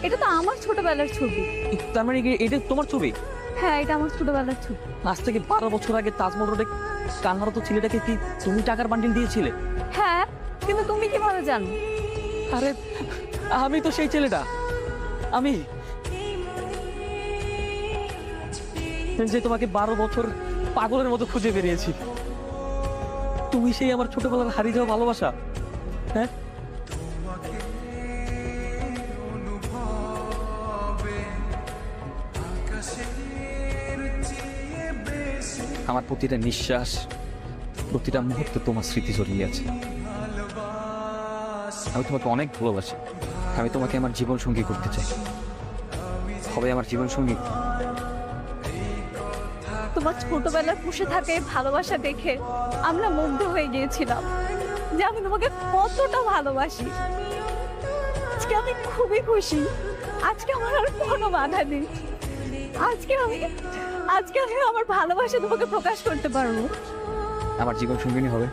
এটা তো আমার ছোটবেলার ছবি। তার মানে এটা তোমার ছবি? হ্যাঁ, এটা আমার ছোটবেলার ছবি। আজ থেকে 12 বছর আগে তাজমহল রোডে কান্নারত ছেলেটাকে কি তুমি টাকার বান্ডিল দিয়েছিলে? হ্যাঁ, কিন্তু তুমি কিভাবে জানো? আরে আমি তো সেই ছেলেটা, আমি যে তোমাকে 12 বছর পাগলের মতো খুঁজে বেরিয়েছি। তুমি সেই আমার ছোটবেলার হারিয়ে যাওয়া ভালোবাসা। হ্যাঁ, আমার প্রতিটা নিঃশ্বাস, প্রতিটা মুহূর্তে তোমার স্মৃতি জড়িয়ে আছে। আমি তোমাকে অনেক ভালোবাসি। আমি তোমাকে আমার জীবন সঙ্গী করতে চাই। হবে আমার জীবন সঙ্গী। তোমার ছোটবেলায় পুষে থাকে ভালোবাসা দেখে আমরা মুগ্ধ হয়ে গিয়েছিলাম যে আমি তোমাকে কতটা ভালোবাসি। আজকে আমি খুবই খুশি। আজকে আমার আর কোনো বাধা নেই। আজকে আমি আমার ভালোবাসা তোমাকে প্রকাশ করতে পারবো। আমার জীবন সঙ্গিনী হবে।